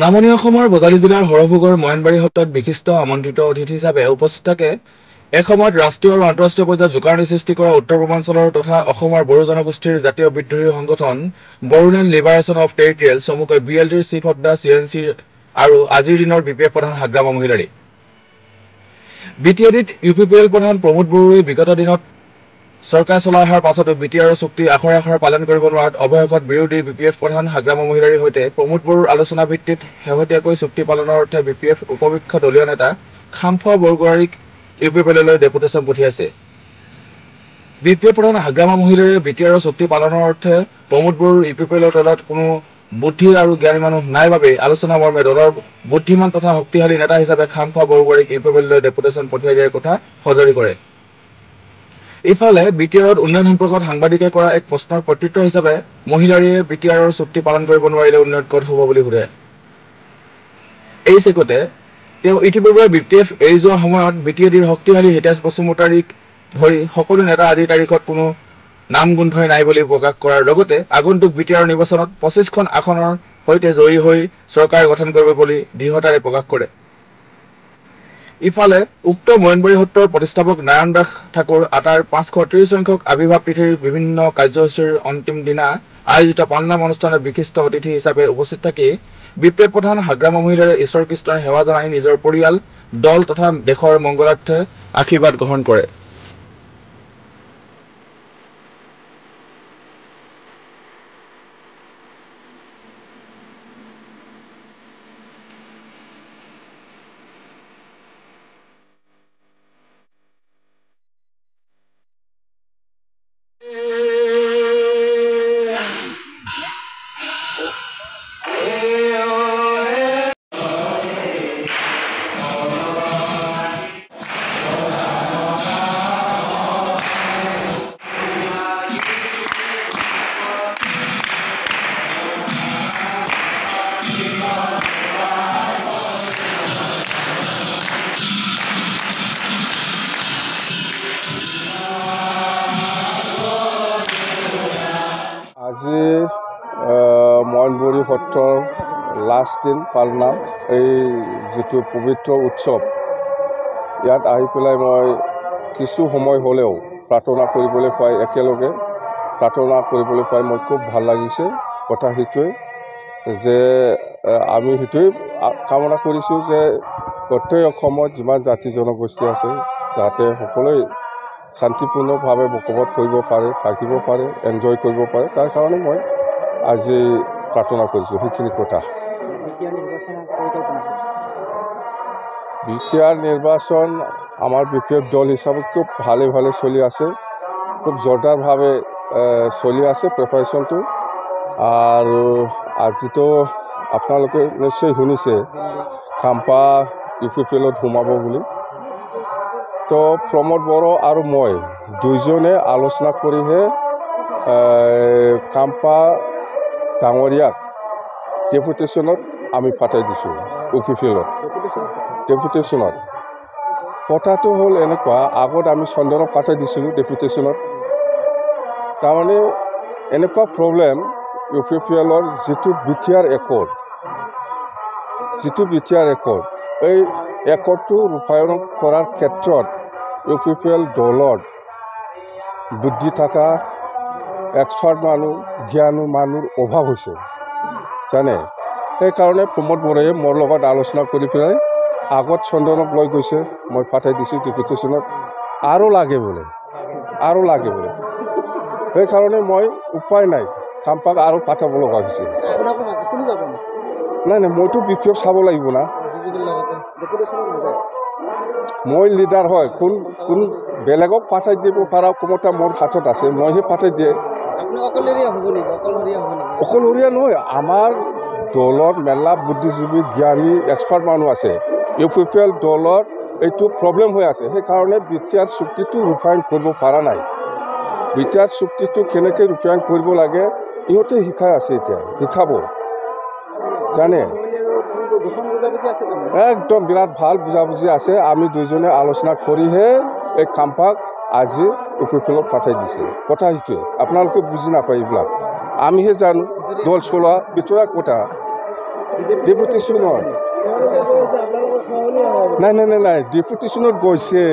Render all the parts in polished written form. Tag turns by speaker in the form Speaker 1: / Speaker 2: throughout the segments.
Speaker 1: নামনি অসমৰ বজালী জিলাৰ হৰভোগৰ ময়নবাৰী সত্ৰত বিশিষ্ট আমন্ত্ৰিত অতিথি হিচাপে উপস্থিত থাকে এসময়ত ৰাষ্ট্ৰীয় আৰু আন্তঃৰাষ্ট্ৰীয় পৰ্যায়ত জোকাৰণি সৃষ্টি কৰা উত্তৰ পূৰ্বাঞ্চলৰ তথা অসমৰ বড়ো জনগোষ্ঠীৰ জাতীয় বিদ্ৰোহী সংগঠন বড়োলেণ্ড লিবাৰেশ্যন অফ টেৰিটৰিয়েল চমুকৈ BLTৰ চিফ অফ দ্য CNC আৰু আজিৰ দিনৰ BPF প্ৰধান হাগ্ৰামা মহিলাৰী BTADত UPPL প্ৰধান প্ৰমোদ বড়োৱে বিগত দিনত চৰকাৰ চলাই অহাৰ পাছতো BTR চুক্তি আখৰে পালন কৰিব নোৱাৰাত অৱশেষত বিৰোধী BPF প্ৰধান হাগ্ৰামা মহিলাৰীৰ সৈতে প্ৰমোদ বড়োৰ আলোচনা ভিত্তিত শেহতীয়াকৈ চুক্তি পালনৰ অৰ্থে BPF উপবৃক্ষ দলীয় নেতা খামফুৱা বৰগোহাঞিক UPPLলৈ ডেপুটেশ্যন পঠিয়াইছে। BPF প্ৰধান হাগ্ৰামা মহিলাৰীয়ে BTR চুক্তি পালনৰ অৰ্থে প্ৰমোদ বড়োৰ UPPLৰ দলত কোনো বুদ্ধি আৰু জ্ঞানী মানুহ নাই বাবে আলোচনা মৰ্মে দলৰ বুদ্ধিমান তথা শক্তিশালী নেতা হিচাপে খামফুৱা বৰগোহাঞিক UPPLলৈ ডেপুটেশ্যন পঠিয়াই দিয়াৰ কথা সদৰি কৰে। ইফালে BTRত উন্নয়ন সম্পৰ্কত সাংবাদিকে কৰা এক প্ৰশ্নৰ প্ৰত্যুত্তৰ হিচাপে মহিলাৰীয়ে BTRৰ চুক্তি পালন কৰিব নোৱাৰিলে উন্নয়ন ক'ত হ'ব বুলি সোধে। এই চেগতে তেওঁ ইতিপূৰ্বে BPF এৰি যোৱা সময়ত BTADৰ শক্তিশালী হিতেশ বসুমতাৰীক ধৰি সকলো নেতা আজিৰ তাৰিখত কোনো নাম গোন্ধই নাই বুলি প্ৰকাশ কৰাৰ লগতে আগন্তুক BTR নিৰ্বাচনত 25খন আসনৰ সৈতে জয়ী হৈ চৰকাৰ গঠন কৰিব বুলি দৃঢ়তাৰে প্ৰকাশ কৰে। ইফালে উক্ত ময়নবাৰী সত্ৰৰ প্ৰতিষ্ঠাপক নাৰায়ণ দাস ঠাকুৰ আটাৰ 530 সংখ্যক আবিৰ্ভাৱ তিথিৰ বিভিন্ন কাৰ্যসূচীৰ অন্তিম দিনা আয়োজিত পালনাম অনুষ্ঠানত বিশিষ্ট অতিথি হিচাপে উপস্থিত থাকি BPF প্ৰধান হাগ্ৰামা মহিলাৰীয়ে ঈশ্বৰ কৃষ্ণৰ সেৱা জনাই নিজৰ পৰিয়াল দল তথা দেশৰ মংগলাৰ্থে আশীৰ্বাদ গ্ৰহণ কৰে।
Speaker 2: আজি ময়নবাৰী সত্ৰৰ লাষ্ট দিন পালনাম এই যিটো পবিত্ৰ উৎসৱ ইয়াত আহি পেলাই মই কিছু সময় হ'লেও প্ৰাৰ্থনা কৰিবলৈ পাই একেলগে প্ৰাৰ্থনা কৰিবলৈ পাই মই খুব ভাল লাগিছে। কথা সেইটোৱে যে আমি সেইটোৱে কামনা কৰিছোঁ যে গোটেই অসমত যিমান জাতি জনগোষ্ঠী আছে যাতে সকলোৱে শান্তিপূৰ্ণভাৱে বসবাস কৰিব পাৰে, থাকিব পাৰে, এনজয় কৰিব পাৰে, তাৰ কাৰণে মই আজি প্ৰাৰ্থনা কৰিছোঁ। সেইখিনি কথা। BTR নিৰ্বাচন আমাৰ BPF দল হিচাপে খুব ভালে চলি আছে, খুব জোৰদাৰভাৱে চলি আছে প্ৰিপাৰেশ্যনটো। আৰু আজিতো আপোনালোকে নিশ্চয় শুনিছে খাম্পা UPPLত সোমাব বুলি। তো প্ৰমোদ বড়ো আৰু মই দুইজনে আলোচনা কৰিহে খাম্পা ডাঙৰীয়াক ডেপুটেশ্যনত আমি পাঠাই দিছোঁ UPPLত ডেপুটেশ্যনত। কথাটো হ'ল এনেকুৱা, আগত আমি চন্দনক পাঠাই দিছিলোঁ ডেপুটেশ্যনত। তাৰমানে এনেকুৱা প্ৰব্লেম UPPLৰ যিটো BTR একৰ্ড এই একৰ্ডটো ৰূপায়ণ কৰাৰ ক্ষেত্ৰত UPPL দলত বুদ্ধি থকা এক্সপাৰ্ট মানুহ, জ্ঞানী মানুহৰ অভাৱ হৈছে জানে। সেইকাৰণে প্ৰমোদ বড়োৱে মোৰ লগত আলোচনা কৰি পেলাই আগত চন্দনক লৈ গৈছে, মই পাঠাই দিছোঁ ডেপুটেশ্যনত। আৰু লাগে বোলে। সেইকাৰণে মই উপায় নাই, খাম্পাক আৰু পাঠাব লগা হৈছে। নাই মইতো BPF চাব লাগিব না। মই লিডাৰ হয়, কোন বেলেগক পাঠাই দিব পৰা ক্ষমতা মোৰ হাতত আছে, মইহে পাঠাই দিয়ে। অকলশৰীয়া নহয়, আমাৰ দলত মেলা বুদ্ধিজীৱী জ্ঞানী এক্সপাৰ্ট মানুহ আছে। UPPL দলত এইটো প্ৰব্লেম হৈ আছে, সেইকাৰণে BTR চুক্তিটো ৰূপায়ণ কৰিব পৰা নাই। BTR চুক্তিটো কেনেকৈ ৰূপায়ণ কৰিব লাগে ইহঁতে শিকাই আছে, এতিয়া শিকাব জানে। একদম বিৰাট ভাল বুজাবুজি আছে। আমি দুইজনে আলোচনা কৰিহে এই খাম্পাক আজি UPPLত পাঠাই দিছে। কথা সেইটোৱে, আপোনালোকে বুজি নাপায় এইবিলাক, আমিহে জানো দল চলোৱা ভিতৰুৱা কথা। ডেপুটেশ্যনত নাই ডেপুটেশ্যনত গৈছে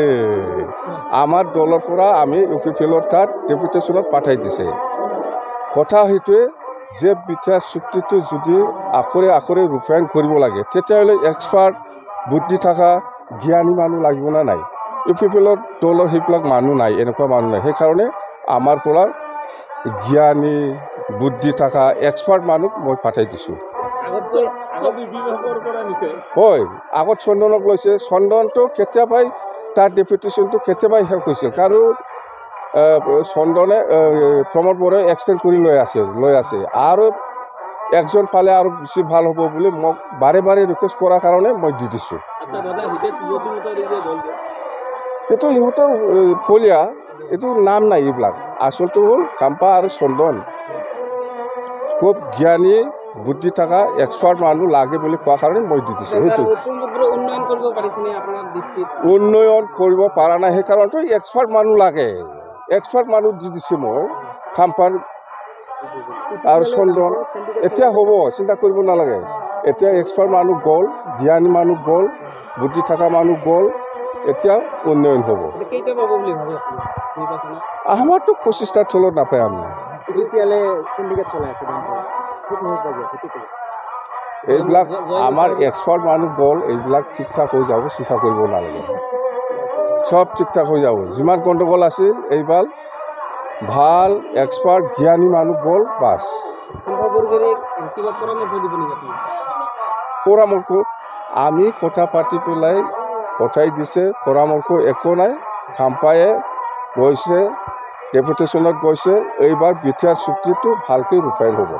Speaker 2: আমাৰ দলৰ পৰা আমি UPPL তাত ডেপুটেশ্যনত পঠাই দিছে কথা সেইটোৱে যে বিটিআৰ চুক্তিটো যদি আখৰে ৰূপায়ণ কৰিব লাগে তেতিয়াহ'লে এক্সপাৰ্ট বুদ্ধি থকা জ্ঞানী মানুহ লাগিব না নাই UPPL দলৰ সেইবিলাক মানুহ নাই এনেকুৱা মানুহ নাই সেইকাৰণে আমাৰ পৰা জ্ঞানী বুদ্ধি থকা এক্সপাৰ্ট মানুহ মই পঠাই দিছোঁ হয় আগত চন্দনক লৈছে চন্দনটো কেতিয়াবাই তাৰ ডেপুটেশ্যনটো কেতিয়াবাই শেষ হৈছিল কাৰণ চন্দনে প্ৰমোদ বৰাই এক্সটেণ্ড কৰি লৈ আছে আৰু একজন পালে আৰু বেছি ভাল হ'ব বুলি মোক বাৰে ৰিকুৱেষ্ট কৰাৰ কাৰণে মই দি দিছোঁ এইটো ইহঁতৰ ফলীয়া এইটো নাম নাই এইবিলাক আচলটো হ'ল কাম্পা আৰু চন্দন খুব জ্ঞানী বুদ্ধি থকা এক্সপাৰ্ট মানুহ লাগে বুলি কোৱাৰ কাৰণে মই দি দিছোঁ সেইটো উন্নয়ন কৰিব পৰা নাই সেইকাৰণেতো এক্সপাৰ্ট মানুহ লাগে এক্সপাৰ্ট মানুহ দি দিছোঁ মই কাম্পাৰ আৰু চন্দন এতিয়া হ'ব চিন্তা কৰিব নালাগে এতিয়া এক্সপাৰ্ট মানুহ গ'ল জ্ঞানী মানুহ গ'ল বুদ্ধি থকা মানুহ গ'ল এতিয়া উন্নয়ন হ'ব আমাৰতো 25টাৰ তলত নাপায় আমি এইবিলাক আমাৰ এক্সপাৰ্ট মানুহ গ'ল এইবিলাক ঠিক ঠাক হৈ যাব চিন্তা কৰিব নালাগে সব ঠিক ঠাক হৈ যাব যিমান গণ্ডগোল আছিল এইবাৰ ভাল এক্সপাৰ্ট জ্ঞানী মানুহ গ'ল বাছ পৰামৰ্শ আমি কথা পাতি পেলাই পঠাই দিছে পৰামৰ্শ একো নাই কাম্পায়ে গৈছে ডেপুটেশ্যনত গৈছে এইবাৰ বিটিআৰ চুক্তিটো ভালকৈ ৰূপায়ণ হ'ব